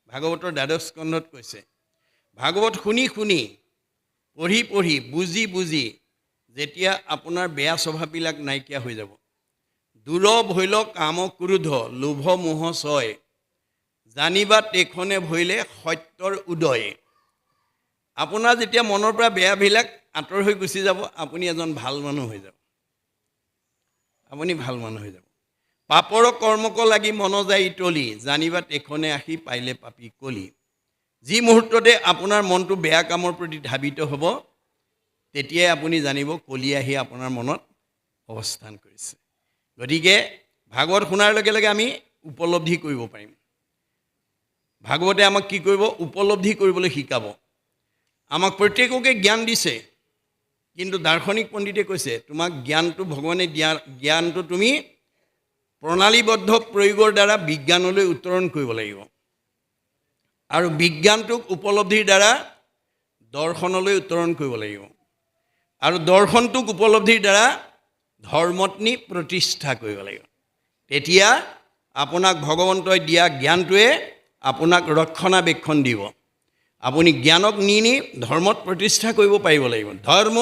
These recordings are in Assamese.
ভাগৱতৰ দ্বাদশ স্কন্ধত কৈছে। ভাগৱত শুনি শুনি পঢ়ি পঢ়ি বুজি বুজি যেতিয়া আপোনাৰ বেয়া স্বভাৱবিলাক নাইকিয়া হৈ যাব, দূৰ ভৈল কাম ক্ৰোধ লোভ মোহ ছয়, জানিবা তেখনে ভৈলে সত্যৰ উদয়। আপোনাৰ যেতিয়া মনৰ পৰা বেয়াবিলাক আঁতৰ হৈ গুচি যাব, আপুনি এজন ভাল মানুহ হৈ যাব। আপুনি ভাল মানুহ হৈ যাব। পাপৰ কৰ্মক লাগি মন যায় ইতলি, জানিবা তেখনে আহি পাইলে পাপী কলি। যি মুহূৰ্ততে আপোনাৰ মনটো বেয়া কামৰ প্ৰতি ধাবিত হ'ব, তেতিয়াই আপুনি জানিব কলি আহি আপোনাৰ মনত অৱস্থান কৰিছে। গতিকে ভাগৱত শুনাৰ লগে লগে আমি উপলব্ধি কৰিব পাৰিম। ভাগৱতে আমাক কি কৰিব? উপলব্ধি কৰিবলৈ শিকাব। আমাক প্ৰত্যেককে জ্ঞান দিছে, কিন্তু দাৰ্শনিক পণ্ডিতে কৈছে তোমাক জ্ঞানটো ভগৱানে দিয়া জ্ঞানটো তুমি প্ৰণালীবদ্ধ প্ৰয়োগৰ দ্বাৰা বিজ্ঞানলৈ উত্তৰণ কৰিব লাগিব, আৰু বিজ্ঞানটোক উপলব্ধিৰ দ্বাৰা দৰ্শনলৈ উত্তৰণ কৰিব লাগিব, আৰু দৰ্শনটোক উপলব্ধিৰ দ্বাৰা ধৰ্মত নি প্ৰতিষ্ঠা কৰিব লাগিব। তেতিয়া আপোনাক ভগৱন্তই দিয়া জ্ঞানটোৱে আপোনাক ৰক্ষণাবেক্ষণ দিব। আপুনি জ্ঞানক নি নি ধৰ্মত প্ৰতিষ্ঠা কৰিব পাৰিব লাগিব। ধৰ্ম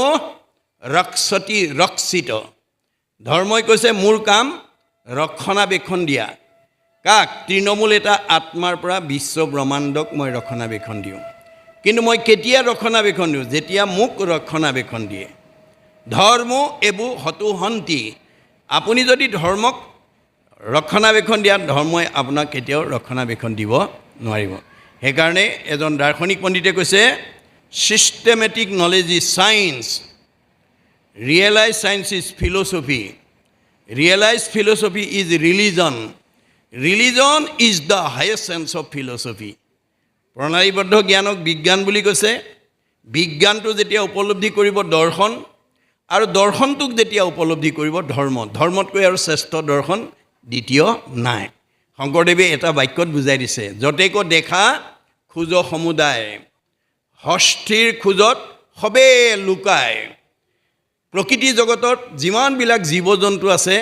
ৰক্ষতি ৰক্ষিত। ধৰ্মই কৈছে মোৰ কাম ৰক্ষণাবেক্ষণ দিয়া। কাক? তৃণমূল এটা আত্মাৰ পৰা বিশ্ব ব্ৰহ্মাণ্ডক মই ৰক্ষণাবেক্ষণ দিওঁ। কিন্তু মই কেতিয়া ৰক্ষণাবেক্ষণ দিওঁ? যেতিয়া মোক ৰক্ষণাবেক্ষণ দিয়ে। ধৰ্ম এবো হতু হন্তি। আপুনি যদি ধৰ্মক ৰক্ষণাবেক্ষণ দিয়া, ধৰ্মই আপোনাক কেতিয়াও ৰক্ষণাবেক্ষণ দিব নোৱাৰিব। সেইকাৰণে এজন দাৰ্শনিক পণ্ডিতে কৈছে systematic knowledge is science, realise science is philosophy, realise philosophy is religion, religion is the highest sense of philosophy. প্ৰণালীবদ্ধ জ্ঞানক বিজ্ঞান বুলি কৈছে। বিজ্ঞানটো যেতিয়া উপলব্ধি কৰিব দৰ্শন, আৰু দৰ্শনটোক যেতিয়া উপলব্ধি কৰিব ধৰ্ম। ধৰ্মতকৈ আৰু শ্ৰেষ্ঠ দৰ্শন দ্বিতীয় নাই। শংকৰদেৱে এটা বাক্যত বুজাই দিছে, যতেক দেখা খোজ সমুদায়, হস্থিৰ খোজত সবে লুকায়। প্ৰকৃতি জগতত যিমানবিলাক জীৱ জন্তু আছে,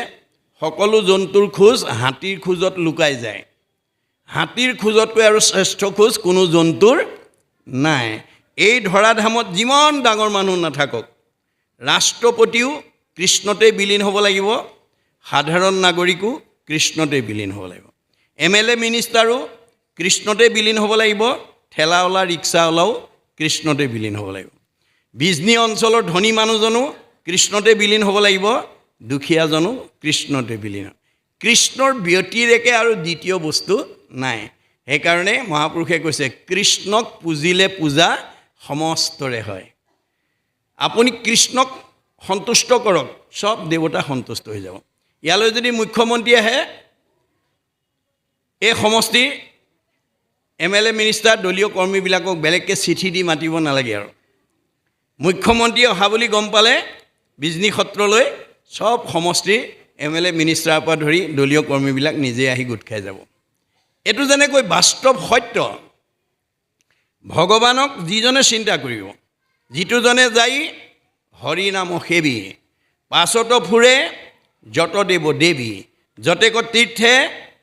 সকলো জন্তুৰ খোজ হাতীৰ খোজত লুকাই যায়। হাতীৰ খোজতকৈ আৰু শ্ৰেষ্ঠ খোজ কোনো জন্তুৰ নাই। এই ধৰাধামত যিমান ডাঙৰ মানুহ নাথাকক, ৰাষ্ট্ৰপতিও কৃষ্ণতে বিলীন হ'ব লাগিব, সাধাৰণ নাগৰিকো কৃষ্ণতে বিলীন হ'ব লাগিব, MLA মিনিষ্টাৰো কৃষ্ণতে বিলীন হ'ব লাগিব, ঠেলাৱালা ৰিক্সাৱালাও কৃষ্ণতে বিলীন হ'ব লাগিব, বিজনী অঞ্চলৰ ধনী মানুহজনো কৃষ্ণতে বিলীন হ'ব লাগিব, দুখীয়াজনো কৃষ্ণতে বিলীন। কৃষ্ণৰ ব্যতিৰেকে আৰু দ্বিতীয় বস্তু নাই। সেইকাৰণে মহাপুৰুষে কৈছে কৃষ্ণক পুজিলে পূজা সমস্তৰে হয়। আপুনি কৃষ্ণক সন্তুষ্ট কৰক, চব দেৱতা সন্তুষ্ট হৈ যাব। ইয়ালৈ যদি মুখ্যমন্ত্ৰী আহে, এই সমষ্টিৰ MLA মিনিষ্টাৰ দলীয় কৰ্মীবিলাকক বেলেগকৈ চিঠি দি মাতিব নালাগে। আৰু মুখ্যমন্ত্ৰী অহা বুলি গম পালে বিজনী সত্ৰলৈ চব সমষ্টিৰ MLA মিনিষ্টাৰৰ পৰা ধৰি দলীয় কৰ্মীবিলাক নিজে আহি গোট খাই যাব। এইটো যেনেকৈ বাস্তৱ সত্য। ভগৱানক যিজনে চিন্তা কৰিব, যিটোজনে যাই হৰি নাম সেৱী, পাছত ফুৰে যত দেৱ দেৱী, যতেক তীৰ্থে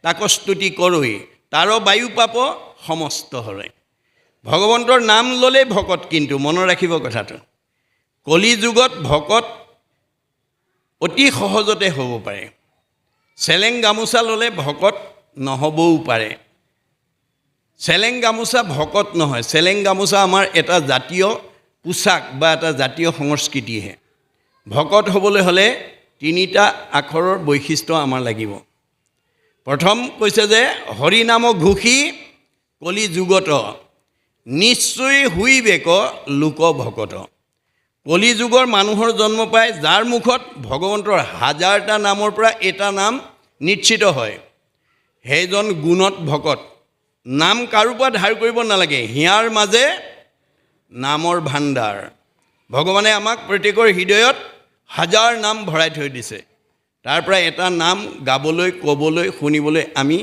তাক স্তুতি কৰৈ, তাৰ বায়ু পাপ সমস্ত হৰে। ভগৱন্তৰ নাম ল'লেই ভকত, কিন্তু মনত ৰাখিব কথাটো, কলি যুগত ভকত অতি সহজতে হ'ব পাৰে। চেলেং গামোচা ল'লে ভকত নহ'বও পাৰে। চেলেং গামোচা ভকত নহয়। চেলেং গামোচা আমাৰ এটা জাতীয় পোচাক বা এটা জাতীয় সংস্কৃতিহে। ভকত হ'বলৈ হ'লে তিনিটা আখৰৰ বৈশিষ্ট্য আমাৰ লাগিব। প্ৰথম কৈছে যে হৰি নাম ঘোষি কলি যুগত নিশ্চয় হুইবেক লোক ভকত। কলি যুগৰ মানুহৰ জন্ম পায় যাৰ মুখত ভগৱন্তৰ হাজাৰটা নামৰ পৰা এটা নাম নিশ্চিত হয়, সেইজন গুণত ভকত। নাম কাৰো পৰা ধাৰ কৰিব নালাগে, হিয়াৰ মাজে নামৰ ভাণ্ডাৰ। ভগৱানে আমাক প্ৰত্যেকৰ হৃদয়ত হাজাৰ নাম ভৰাই থৈ দিছে, তাৰ পৰা এটা নাম গাবলৈ, ক'বলৈ, শুনিবলৈ আমি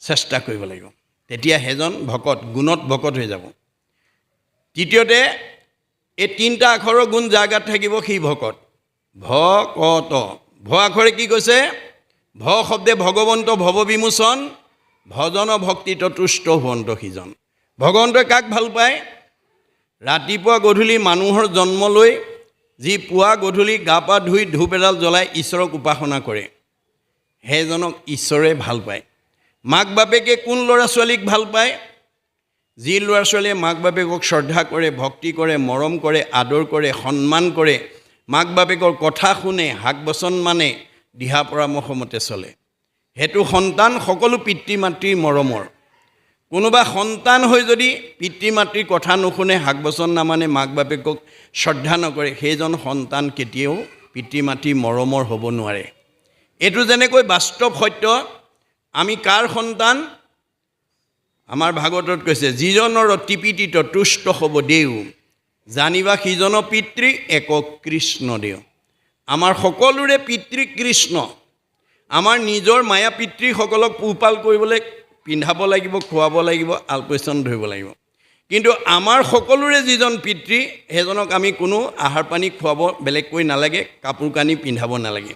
চেষ্টা কৰিব লাগিব। তেতিয়া সেইজন ভকত, গুণত ভকত হৈ যাব। তৃতীয়তে, এই তিনিটা আখৰৰ গুণ যাৰ গাত থাকিব সি ভকত। ভকত। ভ আখৰে কি কৈছে? ভ শব্দে ভগৱন্ত ভৱ বিমোচন, ভজন ভক্তিত তুষ্ট হুৱন্ত সিজন। ভগৱন্তই কাক ভাল পায়? ৰাতিপুৱা গধূলি মানুহৰ জন্ম লৈ যি পুৱা গধূলি গা পা ধুই ধূপ এডাল জ্বলাই ঈশ্বৰক উপাসনা কৰে, সেইজনক ঈশ্বৰে ভাল পায়। মাক বাপেকে কোন ল'ৰা ছোৱালীক ভাল পায়? যি ল'ৰা ছোৱালীয়ে মাক বাপেকক শ্ৰদ্ধা কৰে, ভক্তি কৰে, মৰম কৰে, আদৰ কৰে, সন্মান কৰে, মাক বাপেকৰ কথা শুনে, হাক বচন মানে, দিহা পৰামৰ্শ মতে চলে, সেইটো সন্তান সকলো পিতৃ মাতৃৰ মৰমৰ। কোনোবা সন্তান হৈ যদি পিতৃ মাতৃৰ কথা নুশুনে, হাক বচন নামানে, মাক বাপেকক শ্ৰদ্ধা নকৰে, সেইজন সন্তান কেতিয়াও পিতৃ মাতৃৰ মৰমৰ হ'ব নোৱাৰে। এইটো যেনেকৈ বাস্তৱ সত্য। আমি কাৰ সন্তান? আমাৰ ভাগৱতত কৈছে, যিজনৰ টিপিটিত তুষ্ট হ'ব দেও, জানিবা সিজন পিতৃ এক কৃষ্ণ দেও। আমাৰ সকলোৰে পিতৃ কৃষ্ণ। আমাৰ নিজৰ মায়া পিতৃসকলক পোহপাল কৰিবলৈ পিন্ধাব লাগিব, খুৱাব লাগিব, আলপৈচান ধৰিব লাগিব। কিন্তু আমাৰ সকলোৰে যিজন পিতৃ, সেইজনক আমি কোনো আহাৰ পানী খুৱাব বেলেগকৈ নালাগে, কাপোৰ কানি পিন্ধাব নালাগে।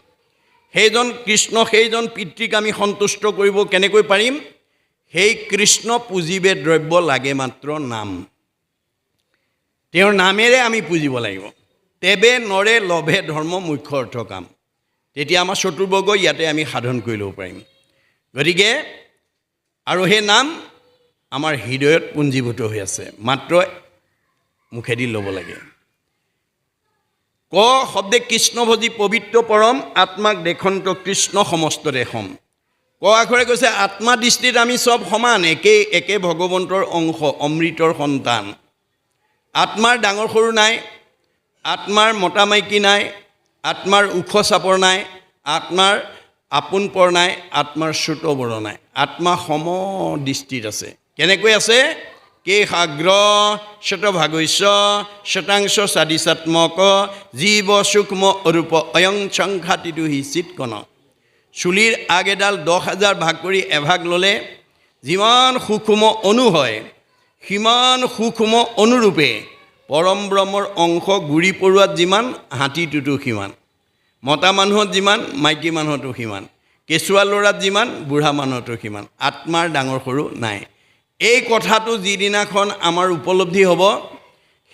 সেইজন কৃষ্ণ, সেইজন পিতৃক আমি সন্তুষ্ট কৰিব কেনেকৈ পাৰিম? সেই কৃষ্ণ পুজিবে দ্ৰব্য লাগে মাত্ৰ নাম। তেওঁৰ নামেৰে আমি পুজিব লাগিব। তেবে নৰে লভে ধৰ্ম মুখ্য অৰ্থ কাম। তেতিয়া আমাৰ চতুৰ্বৰ্গ ইয়াতে আমি সাধন কৰি ল'ব পাৰিম। গতিকে আৰু সেই নাম আমাৰ হৃদয়ত পুঞ্জীভূত হৈ আছে, মাত্ৰ মুখেদি ল'ব লাগে। ক শব্দে কৃষ্ণভোজী পবিত্ৰ পৰম, আত্মাক দেখন্ত কৃষ্ণ সমস্ত দেশম। ক আখৰে কৈছে আত্মা দৃষ্টিত আমি চব সমান, একে ভগৱন্তৰ অংশ, অমৃতৰ সন্তান। আত্মাৰ ডাঙৰ সৰু নাই, আত্মাৰ মতা মাইকী নাই, আত্মাৰ ওখ চাপৰ নাই, আত্মাৰ আপোন পৰ নাই, আত্মাৰ চুত বড় নাই। আত্মা সম দৃষ্টিত আছে। কেনেকৈ আছে? কে সাগ্ৰ শতভাগস্য শতাংশ সাদিচাত্মক জীৱ সূক্ষ্ম অৰূপ অয়ং সংঘাতিটো হি চিৎকণ। চুলিৰ আগ এডাল 10,000 ভাগ কৰি এভাগ ল'লে যিমান সূক্ষ্ম অণু হয়, সিমান সূক্ষ্ম অনুৰূপে পৰম ব্ৰহ্মৰ অংশ গুৰি পৰুৱাত যিমান, হাতীটোতো সিমান। মতা মানুহত যিমান, মাইকী মানুহতো সিমান। কেঁচুৱা ল'ৰাত যিমান, বুঢ়া মানুহতো সিমান। আত্মাৰ ডাঙৰ সৰু নাই। এই কথাটো যিদিনাখন আমাৰ উপলব্ধি হ'ব,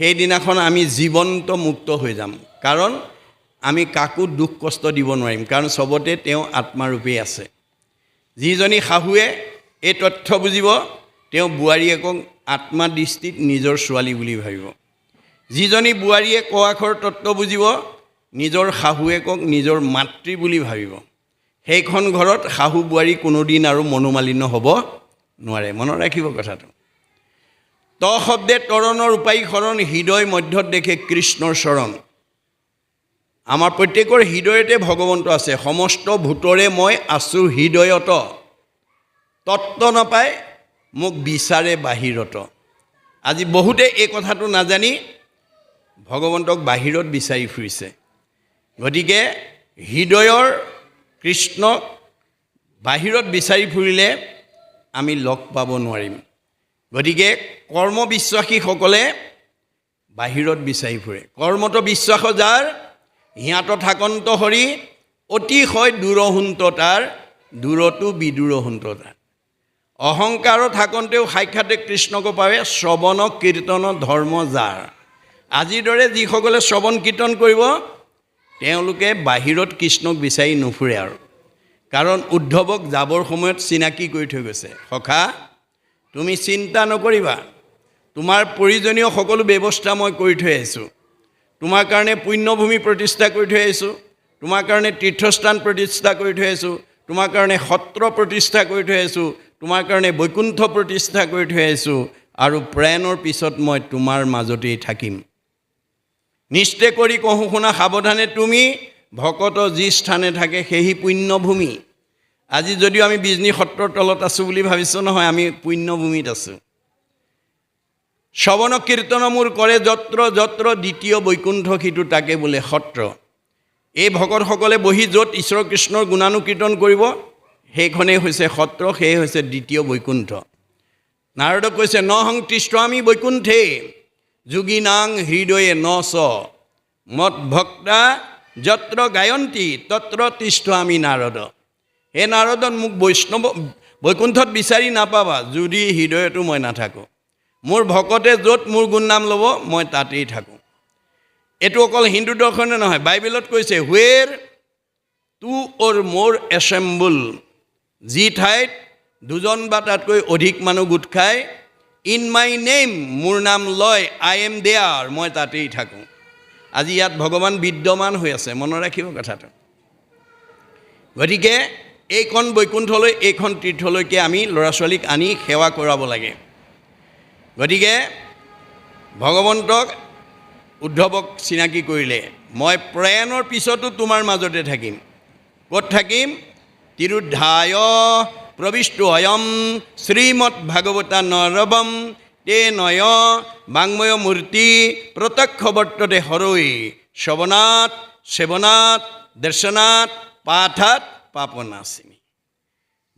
সেইদিনাখন আমি জীৱন্ত মুক্ত হৈ যাম। কাৰণ আমি কাকো দুখ কষ্ট দিব নোৱাৰিম, কাৰণ চবতে তেওঁ আত্মাৰূপেই আছে। যিজনী শাহুৱে এই তথ্য বুজিব, তেওঁ বোৱাৰীয়েকক আত্মা দৃষ্টিত নিজৰ ছোৱালী বুলি ভাবিব। যিজনী বোৱাৰীয়ে ক আখৰ তত্ত্ব বুজিব, নিজৰ শাহুৱেকক নিজৰ মাতৃ বুলি ভাবিব। সেইখন ঘৰত শাহু বোৱাৰী কোনোদিন আৰু মনোমালিন্য হ'ব নোৱাৰে। মনত ৰাখিব কথাটো। ত শব্দে তৰণৰ উপায়ী শৰণ, হৃদয় মধ্যত দেখে কৃষ্ণৰ চৰণ। আমাৰ প্ৰত্যেকৰ হৃদয়তে ভগৱন্ত আছে। সমস্ত ভূতৰে মই আছোঁ হৃদয়ত, তত্ত্ব নাপায় মোক বিচাৰে বাহিৰত। আজি বহুতে এই কথাটো নাজানি ভগৱন্তক বাহিৰত বিচাৰি ফুৰিছে। গতিকে হৃদয়ৰ কৃষ্ণক বাহিৰত বিচাৰি ফুৰিলে আমি লগ পাব নোৱাৰিম। গতিকে কৰ্মবিশ্বাসীসকলে বাহিৰত বিচাৰি ফুৰে। কৰ্মত বিশ্বাস যাৰ, হিয়াত থাকন্ত হৰি, অতিশয় দূৰহুন্ত তাৰ, দূৰতো বিদূৰহুন্ত তাৰ। অহংকাৰ থাকন্তেও সাক্ষাতে কৃষ্ণক পাবে, শ্ৰৱণ কীৰ্তন ধৰ্ম যাৰ। আজিৰ দৰে যিসকলে শ্ৰৱণ কীৰ্তন কৰিব, তেওঁলোকে বাহিৰত কৃষ্ণক বিচাৰি নুফুৰে আৰু। কাৰণ উদ্ধৱক যাবৰ সময়ত চিনাকি কৰি থৈ গৈছে, সখা তুমি চিন্তা নকৰিবা, তোমাৰ প্ৰয়োজনীয় সকলো ব্যৱস্থা মই কৰি থৈ আহিছোঁ। তোমাৰ কাৰণে পুণ্যভূমি প্ৰতিষ্ঠা কৰি থৈ আহিছোঁ, তোমাৰ কাৰণে তীৰ্থস্থান প্ৰতিষ্ঠা কৰি থৈ আহিছোঁ, তোমাৰ কাৰণে সত্ৰ প্ৰতিষ্ঠা কৰি থৈ আহিছোঁ, তোমাৰ কাৰণে বৈকুণ্ঠ প্ৰতিষ্ঠা কৰি থৈ আহিছোঁ, আৰু প্ৰয়াণৰ পিছত মই তোমাৰ মাজতেই থাকিম। নিশ্চয় কৰি কহোঁ শুনা সাৱধানে তুমি, ভকত যি স্থানে থাকে সেই পুণ্যভূমি। আজি যদিও আমি বিজনী সত্ৰৰ তলত আছোঁ বুলি ভাবিছোঁ, নহয়, আমি পুণ্যভূমিত আছোঁ। শ্ৰৱণ কীৰ্তন মোৰ কৰে যত্ৰ যত্ৰ, দ্বিতীয় বৈকুণ্ঠ সিটো তাকে বোলে সত্ৰ। এই ভকতসকলে বহি য'ত ঈশ্বৰ কৃষ্ণৰ গুণানুকীৰ্তন কৰিব, সেইখনেই হৈছে সত্ৰ, সেয়ে হৈছে দ্বিতীয় বৈকুণ্ঠ। নাৰদক কৈছে ন সংতৃষ্ট আমি বৈকুণ্ঠে, যোগীনাং হৃদয়ে ন চ, মত ভক্তা যত্ৰ গায়ন্তী তত্ৰ তিষ্ঠ আমি নাৰদ। হে নাৰদত মোক বৈকুণ্ঠত বিচাৰি নাপাবা যদি হৃদয়তো মই নাথাকোঁ। মোৰ ভকতে য'ত মোৰ গুণনাম ল'ব মই তাতেই থাকোঁ। এইটো অকল হিন্দু দৰ্শনে নহয়, বাইবেলত কৈছে হুৱেৰ টু অৰ মোৰ এছেম্বল, যি ঠাইত দুজন বা তাতকৈ অধিক মানুহ গোট খাই ইন মাই নেম, মোৰ নাম লয়, আই এম দেয়াৰ, মই তাতেই থাকোঁ। আজি ইয়াত ভগৱান বিদ্যমান হৈ আছে, মনত ৰাখিব কথাটো। গতিকে এইখন বৈকুণ্ঠলৈ, এইখন তীৰ্থলৈকে আমি ল'ৰা ছোৱালীক আনি সেৱা কৰাব লাগে। গতিকে ভগৱন্তক উদ্ধৱক চিনাকি কৰিলে, মই প্ৰয়াণৰ পিছতো তোমাৰ মাজতে থাকিম। ক'ত থাকিম? তিৰুদ্ধায় প্ৰবিষ্টু অয়ম শ্ৰীমৎ ভাগৱতা নৰৱম তে নয় বাংময় মূৰ্তি প্ৰত্যক্ষ বৰ্ততে হৰৈ শ্ৰৱণাত সেৱনাত দৰ্শনাত পাঠাত পাপনাশিনী।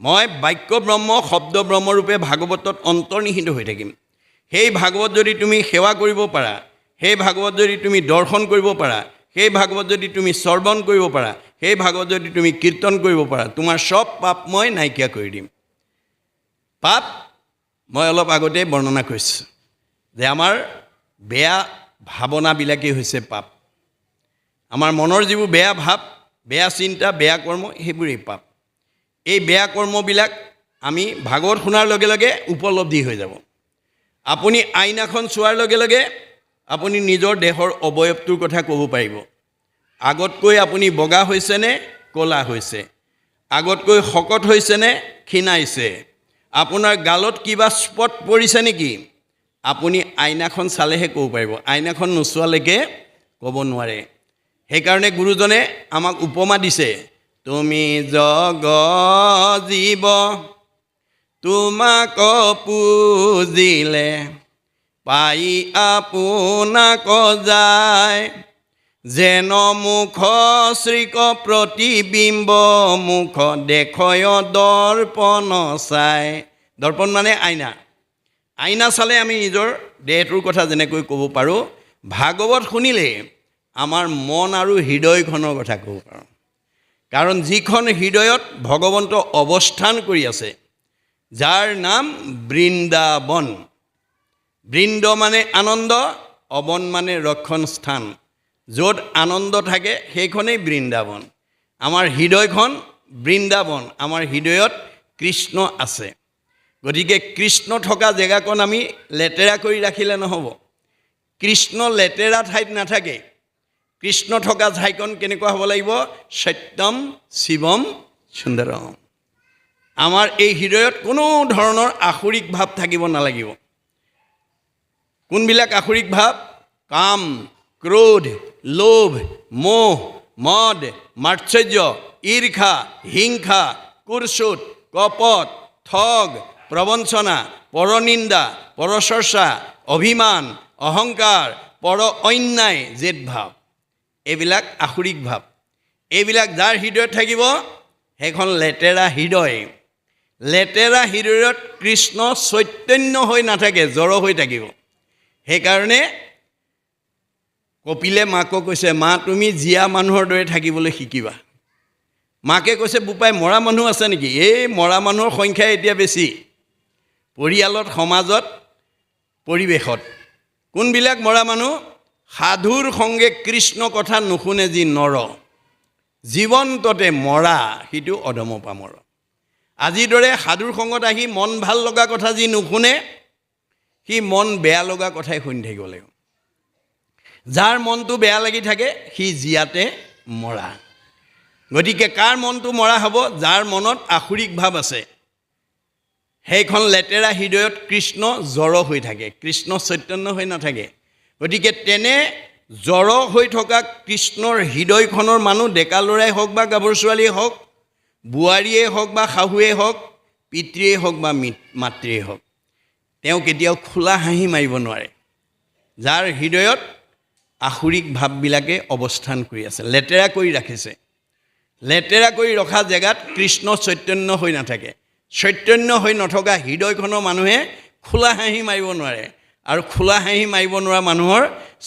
মই বাক্য ব্ৰহ্ম, শব্দ ব্ৰহ্মৰূপে ভাগৱতত অন্তৰ্নিহিত হৈ থাকিম। সেই ভাগৱত যদি তুমি সেৱা কৰিব পাৰা, সেই ভাগৱত যদি তুমি দৰ্শন কৰিব পাৰা, সেই ভাগৱত যদি তুমি শ্ৰৱণ কৰিব পাৰা, সেই ভাগৱত যদি তুমি কীৰ্তন কৰিব পাৰা, তোমাৰ চব পাপ মই নাইকিয়া কৰি দিম। পাপ মই অলপ আগতে বৰ্ণনা কৰিছোঁ যে আমাৰ বেয়া ভাৱনাবিলাকেই হৈছে পাপ। আমাৰ মনৰ যিবোৰ বেয়া ভাৱ, বেয়া চিন্তা, বেয়া কৰ্ম, সেইবোৰেই পাপ। এই বেয়া কৰ্মবিলাক আমি ভাগৱত শুনাৰ লগে লগে উপলব্ধি হৈ যাব। আপুনি আইনাখন চোৱাৰ লগে লগে আপুনি নিজৰ দেহৰ অৱয়ৱটোৰ কথা ক'ব পাৰিব। আগতকৈ আপুনি বগা হৈছেনে ক'লা হৈছে, আগতকৈ শকত হৈছেনে ক্ষীণাইছে, আপোনাৰ গালত কিবা স্পট পৰিছে নেকি, আপুনি আইনাখন চালেহে ক'ব পাৰিব। আইনাখন নোচোৱালৈকে ক'ব নোৱাৰে। সেইকাৰণে গুৰুজনে আমাক উপমা দিছে, তুমি জগ জীৱ তোমাক পুজিলে পাই আপোনাক যায়, যেন মুখ শ্ৰীক প্ৰতিবিম্ব মুখ দেখয় দৰ্পণ চাই। দৰ্পণ মানে আইনা। আইনা চালে আমি নিজৰ দেহটোৰ কথা যেনেকৈ ক'ব পাৰোঁ, ভাগৱত শুনিলে আমাৰ মন আৰু হৃদয়খনৰ কথা ক'ব পাৰোঁ। কাৰণ যিখন হৃদয়ত ভগৱন্ত অৱস্থান কৰি আছে, যাৰ নাম বৃন্দাবন। বৃন্দ মানে আনন্দ, অবন মানে ৰক্ষণ স্থান। য'ত আনন্দ থাকে সেইখনেই বৃন্দাবন। আমাৰ হৃদয়খন বৃন্দাবন, আমাৰ হৃদয়ত কৃষ্ণ আছে। গতিকে কৃষ্ণ থকা জেগাকণ আমি লেতেৰা কৰি ৰাখিলে নহ'ব। কৃষ্ণ লেতেৰা ঠাইত নাথাকে। কৃষ্ণ থকা ঠাইকণ কেনেকুৱা হ'ব লাগিব? সত্যম শিৱম সুন্দৰম। আমাৰ এই হৃদয়ত কোনো ধৰণৰ আসুৰিক ভাৱ থাকিব নালাগিব। কোনবিলাক আসুৰিক ভাৱ? কাম, ক্ৰোধ, লোভ, মোহ, মদ, মাৎসৰ্য, ঈৰ্ষা, হিংসা, কুৰ্চুট, কপট, ঠগ, প্ৰবঞ্চনা, পৰনিন্দা, পৰচৰ্চা, অভিমান, অহংকাৰ, পৰ অন্যায়, জেদ ভাৱ। এইবিলাক আসুৰিক ভাৱ। এইবিলাক যাৰ হৃদয়ত থাকিব সেইখন লেতেৰা হৃদয়। লেতেৰা হৃদয়ত কৃষ্ণ চৈতন্য হৈ নাথাকে, জড় হৈ থাকিব। সেইকাৰণে কপিলে মাকক কৈছে, মা তুমি জীয়া মানুহৰ দৰে থাকিবলৈ শিকিবা। মাকে কৈছে, বোপাই মৰা মানুহ আছে নেকি? এই মৰা মানুহৰ সংখ্যা এতিয়া বেছি, পৰিয়ালত, সমাজত, পৰিৱেশত। কোনবিলাক মৰা মানুহ? সাধুৰ সংগে কৃষ্ণ কথা নুশুনে যি নৰ, জীৱন্ততে মৰা সিটো অধম পামৰ। আজিৰ দৰে সাধুৰ সংগত আহি মন ভাল লগা কথা যি নুশুনে, সি মন বেয়া লগা কথাই শুনি থাকিব লাগিব। যাৰ মনটো বেয়া লাগি থাকে সি জীয়াতে মৰা। গতিকে কাৰ মনটো মৰা হ'ব? যাৰ মনত আসুৰিক ভাৱ আছে। সেইখন লেতেৰা হৃদয়ত কৃষ্ণ জড় হৈ থাকে, কৃষ্ণ চৈতন্য হৈ নাথাকে। গতিকে তেনে জড় হৈ থকা কৃষ্ণৰ হৃদয়খনৰ মানুহ, ডেকা ল'ৰাই হওক বা গাভৰু ছোৱালীয়ে হওক, বোৱাৰীয়ে হওক বা শাহুৱে হওক, পিতৃয়ে হওক বা মাতৃয়ে হওক, তেওঁ কেতিয়াও খোলা হাঁহি মাৰিব নোৱাৰে। যাৰ হৃদয়ত আসুৰিক ভাৱবিলাকে অৱস্থান কৰি আছে, লেতেৰা কৰি ৰাখিছে। লেতেৰা কৰি ৰখা জেগাত কৃষ্ণ চৈতন্য হৈ নাথাকে। চৈতন্য হৈ নথকা হৃদয়খনৰ মানুহে খোলা হাঁহি মাৰিব নোৱাৰে। আৰু খোলা হাঁহি মাৰিব নোৱাৰা মানুহৰ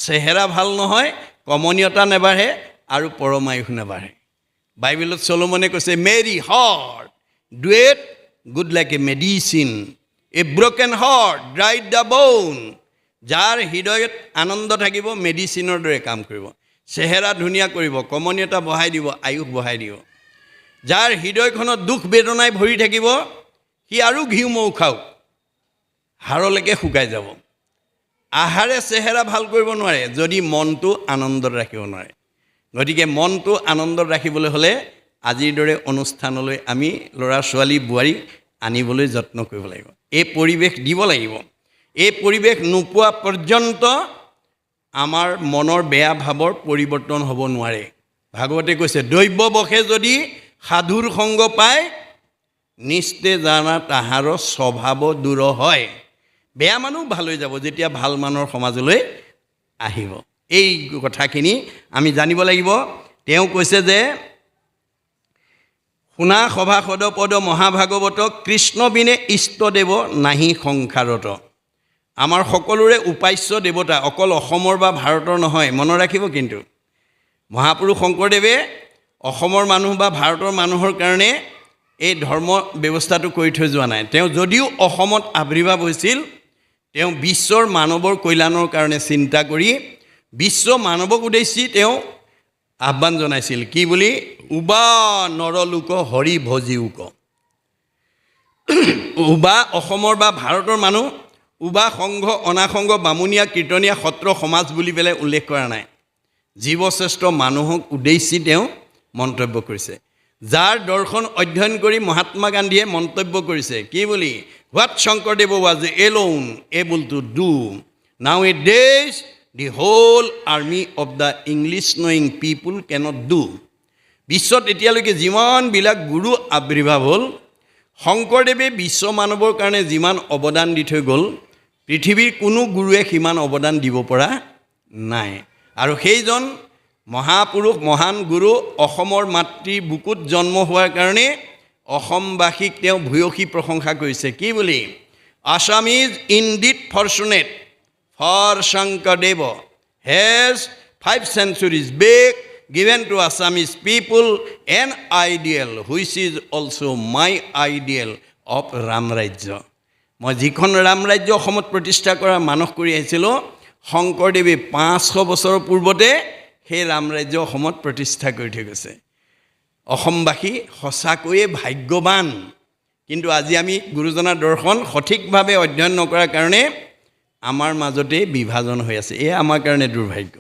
চেহেৰা ভাল নহয়, কমনীয়তা নেবাঢ়ে আৰু পৰমায়ুস নেবাঢ়ে। বাইবেলত চলোমনে কৈছে, মেৰী হাৰ্ট ডুৱেট good like a medicine. A broken heart dried the bone. যাৰ হৃদয়ত আনন্দ থাকিব মেডিচিনৰ দৰে কাম কৰিব, চেহেৰা ধুনীয়া কৰিব, কমনীয়তা বঢ়াই দিব, আয়ুস বঢ়াই দিব। যাৰ হৃদয়খনত দুখ বেদনাই ভৰি থাকিব সি আৰু ঘিউ মৌ খাওক, হাড়লৈকে শুকাই যাব। আহাৰে চেহেৰা ভাল কৰিব নোৱাৰে যদি মনটো আনন্দত ৰাখিব নোৱাৰে। গতিকে মনটো আনন্দত ৰাখিবলৈ হ'লে আজিৰ দৰে অনুষ্ঠানলৈ আমি ল'ৰা ছোৱালী বোৱাৰীক আনিবলৈ যত্ন কৰিব লাগিব, এই পৰিৱেশ দিব লাগিব। এই পৰিৱেশ নোপোৱা পৰ্যন্ত আমাৰ মনৰ বেয়া ভাৱৰ পৰিৱৰ্তন হ'ব নোৱাৰে। ভাগৱতে কৈছে দৈব্যবশে যদি সাধুৰ সংগ পায় নিস্তে জানা তাহাৰ স্বভাৱ দূৰ হয়। বেয়া মানুহ ভাল হৈ যাব যেতিয়া ভাল মানুহৰ সমাজলৈ আহিব। এই কথাখিনি আমি জানিব লাগিব। তেওঁ কৈছে যে শুনা সভাসদ পদ মহাভাগৱত কৃষ্ণ বিনে ইষ্টদেৱ নাহি সংসাৰত। আমাৰ সকলোৰে উপাস্য দেৱতা অকল অসমৰ বা ভাৰতৰ নহয়, মনত ৰাখিব। কিন্তু মহাপুৰুষ শংকৰদেৱে অসমৰ মানুহ বা ভাৰতৰ মানুহৰ কাৰণে এই ধৰ্ম ব্যৱস্থাটো কৰি থৈ যোৱা নাই। তেওঁ যদিও অসমত আৱিৰ্ভাৱ হৈছিল, তেওঁ বিশ্বৰ মানৱৰ কল্যাণৰ কাৰণে চিন্তা কৰি বিশ্ব মানৱক উদ্দেশ্যি তেওঁ আহ্বান জনাইছিল। কি বুলি? উবা নৰলোক হৰি ভজিউক। উবা অসমৰ বা ভাৰতৰ মানুহ, উবা সংঘ অনাসংঘ বামুণীয়া কীৰ্তনীয়া সত্ৰ সমাজ বুলি পেলাই উল্লেখ কৰা নাই। জীৱশ্ৰেষ্ঠ মানুহক উদ্দেশ্যি তেওঁ মন্তব্য কৰিছে। যাৰ দৰ্শন অধ্যয়ন কৰি মহাত্মা গান্ধীয়ে মন্তব্য কৰিছে কি বুলি? What Sankardev was alone able to do nowadays the whole army of the English knowing people cannot do. বিশ্বত এতিয়ালৈকে যিমানবিলাক গুৰু আৱিৰ্ভাৱ হ'ল, শংকৰদেৱে বিশ্ব মানৱৰ কাৰণে যিমান অৱদান দি থৈ গ'ল পৃথিৱীৰ কোনো গুৰুৱে সিমান অৱদান দিব পৰা নাই। আৰু সেইজন মহাপুৰুষ মহান গুৰু অসমৰ মাতৃৰ বুকুত জন্ম হোৱাৰ কাৰণে অসমবাসীক তেওঁ ভূয়সী প্ৰশংসা কৰিছে। কি বুলি? Assam is indeed fortunate for Sankardev has 5 centuries back given to Assamese people an ideal which is also my ideal of Ram Rajya. মই যিখন ৰাম ৰাজ্য অসমত প্ৰতিষ্ঠা কৰা মানস কৰি আহিছিলোঁ, শংকৰদেৱে 500 বছৰৰ পূৰ্বতে সেই ৰাম ৰাজ্য অসমত প্ৰতিষ্ঠা কৰি থৈ গৈছে। অসমবাসী সঁচাকৈয়ে ভাগ্যৱান। কিন্তু আজি আমি গুৰুজনাৰ দৰ্শন সঠিকভাৱে অধ্যয়ন নকৰাৰ কাৰণে আমাৰ মাজতে বিভাজন হৈ আছে। এয়া আমাৰ কাৰণে দুৰ্ভাগ্য।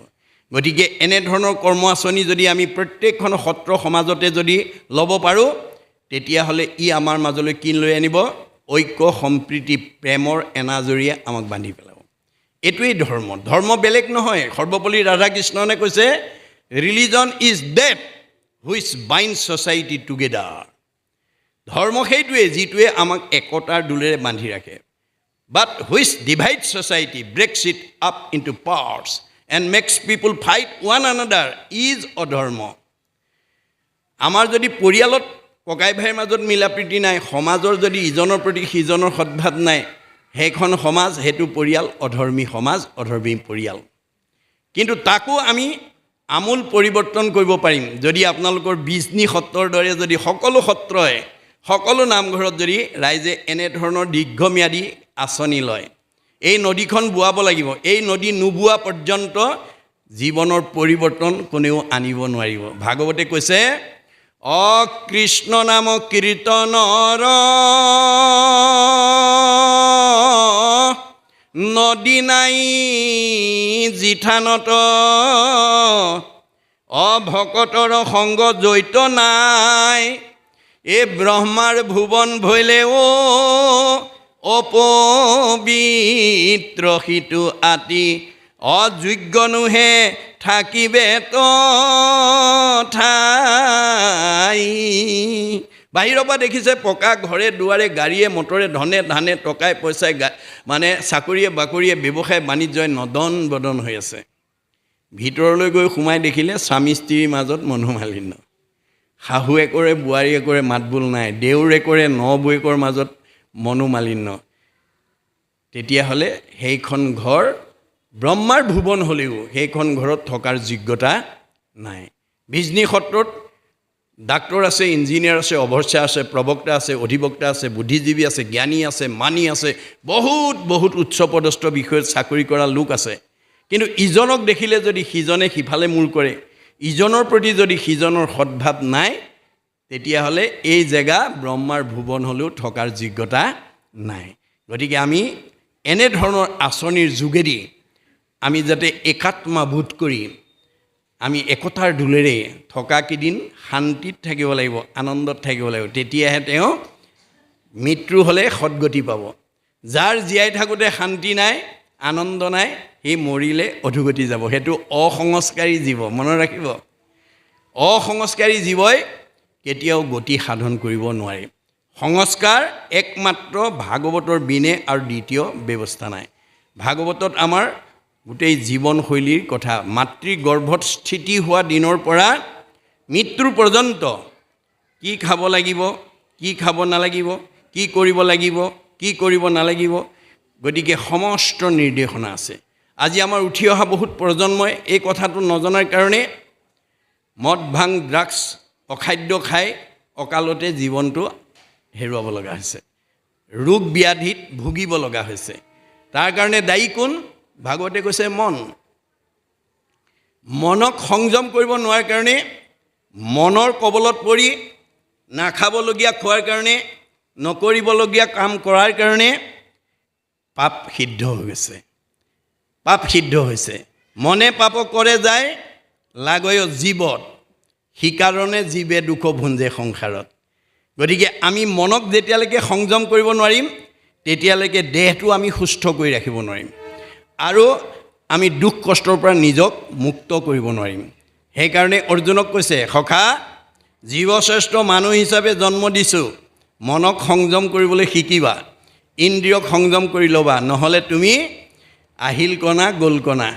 গতিকে এনেধৰণৰ কৰ্ম আঁচনি যদি আমি প্ৰত্যেকখন সত্ৰ সমাজতে যদি ল'ব পাৰোঁ তেতিয়াহ'লে ই আমাৰ মাজলৈ কি লৈ আনিব? ঐক্য সম্প্ৰীতি প্ৰেমৰ এনাজৰীয়ে আমাক বান্ধি পেলাব। এইটোৱেই ধৰ্ম। ধৰ্ম বেলেগ নহয়। সৰ্বপল্লী ৰাধাকৃষ্ণনে কৈছে religion is that which bind society together. ধৰ্ম সেইটোৱে যিটোৱে আমাক একতাৰ দোলেৰে বান্ধি ৰাখে। But which divide society breaks it up into parts and makes people fight one another is অধৰ্ম। আমাৰ যদি পৰিয়ালত ককাই ভাইৰ মাজত মিলা প্ৰীতি নাই, সমাজৰ যদি ইজনৰ প্ৰতি সিজনৰ সদ্ভাৱ নাই, সেইখন সমাজ সেইটো পৰিয়াল অধৰ্মী সমাজ, অধৰ্মী পৰিয়াল। কিন্তু তাকো আমি আমূল পৰিৱৰ্তন কৰিব পাৰিম যদি আপোনালোকৰ বিজনী সত্ৰৰ দৰে যদি সকলো সত্ৰই সকলো নামঘৰত যদি ৰাইজে এনেধৰণৰ দীৰ্ঘম্যাদী আঁচনি লয়। এই নদীখন বোৱাব লাগিব। এই নদী নোবোৱা পৰ্যন্ত জীৱনৰ পৰিৱৰ্তন কোনেও আনিব নোৱাৰিব। ভাগৱতে কৈছে অকৃষ্ণ নাম কীৰ্তনৰ নদী নাই জিঠানত, অভকতৰ সংগ জৈত নাই, এ ব্ৰহ্মাৰ ভুৱন ভৈলে অপবিত্ৰ সিটো আতি, অযোগ্য নোহে থাকিবে ঠাই। বাহিৰৰ পৰা দেখিছে পকা ঘৰে দুৱাৰে গাড়ীয়ে মটৰে ধনে ধানে টকাই পইচাই মানে চাকৰিয়ে বাকৰিয়ে ব্যৱসায় বাণিজ্যই নদন বদন হৈ আছে। ভিতৰলৈ গৈ সোমাই দেখিলে স্বামী স্ত্ৰীৰ মাজত মনোমালিন্য, শাহুৱেকৰে বোৱাৰীয়েকৰে মাতবোল নাই, দেউৰেকৰে নবৌৱেকৰ মাজত মনোমালিন্য। তেতিয়াহ'লে সেইখন ঘৰ ব্ৰহ্মাৰ ভুৱন হ'লেও সেইখন ঘৰত থকাৰ যোগ্যতা নাই। বিজনী সত্ৰত ডাক্তৰ আছে, ইঞ্জিনিয়াৰ আছে, অৱশ্যা আছে, প্ৰবক্তা আছে, অধিবক্তা আছে, বুদ্ধিজীৱী আছে, জ্ঞানী আছে, মানি আছে, বহুত বহুত উচ্চপদস্থ বিষয়ত চাকৰি কৰা লোক আছে। কিন্তু ইজনক দেখিলে যদি সিজনে সিফালে মূৰ কৰে, ইজনৰ প্ৰতি যদি সিজনৰ সদ্ভাৱ নাই, তেতিয়াহ'লে এই জেগা ব্ৰহ্মাৰ ভুৱন হ'লেও থকাৰ যোগ্যতা নাই। গতিকে আমি এনেধৰণৰ আঁচনিৰ যোগেদি আমি যাতে একাত্মাবোধ কৰি আমি একতাৰ দোলেৰে থকা কেইদিন শান্তিত থাকিব লাগিব, আনন্দত থাকিব লাগিব, তেতিয়াহে তেওঁ মৃত্যু হ'লে সদ্গতি পাব। যাৰ জীয়াই থাকোঁতে শান্তি নাই, আনন্দ নাই, সি মৰিলে অধোগতি যাব। সেইটো অসংস্কাৰী জীৱ, মনত ৰাখিব। অসংস্কাৰী জীৱই কেতিয়াও গতি সাধন কৰিব নোৱাৰে। সংস্কাৰ একমাত্ৰ ভাগৱতৰ বিনে আৰু দ্বিতীয় ব্যৱস্থা নাই। ভাগৱতত আমাৰ গোটেই জীৱনশৈলীৰ কথা, মাতৃগৰ্ভত স্থিতি হোৱা দিনৰ পৰা মৃত্যুৰ পৰ্যন্ত কি খাব লাগিব, কি খাব নালাগিব, কি কৰিব লাগিব, কি কৰিব নালাগিব, গতিকে সমস্ত নিৰ্দেশনা আছে। আজি আমাৰ উঠি অহা বহুত প্ৰজন্মই এই কথাটো নজনাৰ কাৰণে মদ ভাং ড্ৰাগছ অখাদ্য খাই অকালতে জীৱনটো হেৰুৱাব লগা হৈছে, ৰোগ ব্যাধিত ভুগিব লগা হৈছে। তাৰ কাৰণে দায়ী কোন? ভাগৱতে কৈছে মন। মনক সংযম কৰিব নোৱাৰাৰ কাৰণে, মনৰ কবলত পৰি নাখাবলগীয়া খোৱাৰ কাৰণে, নকৰিবলগীয়া কাম কৰাৰ কাৰণে পাপ সিদ্ধ হৈ গৈছে, পাপ সিদ্ধ হৈছে। মনে পাপ কৰে যায় লাগয় জীৱত, সিকাৰণে জীৱে দুখ ভুঞ্জে সংসাৰত। গতিকে আমি মনক যেতিয়ালৈকে সংযম কৰিব নোৱাৰিম, তেতিয়ালৈকে দেহটো আমি সুস্থ কৰি ৰাখিব নোৱাৰিম, আৰু আমি দুখ কষ্টৰ পৰা নিজক মুক্ত কৰিব নোৱাৰিম। সেইকাৰণে অৰ্জুনক কৈছে, সখা জীৱশ্ৰেষ্ঠ মানুহ হিচাপে জন্ম দিছোঁ, মনক সংযম কৰিবলৈ শিকিবা, ইন্দ্ৰিয়ক সংযম কৰি ল'বা, নহ'লে তুমি আহিল কণা গ'ল কণা।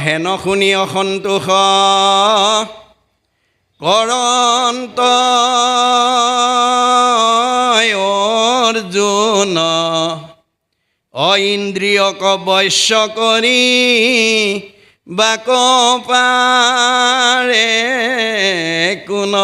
হেন শুনি অসন্তোষ কৰন্ত অৰ্জুন, ইন্দ্ৰিয়ক বশ্য কৰি বাক পাৰে কোন।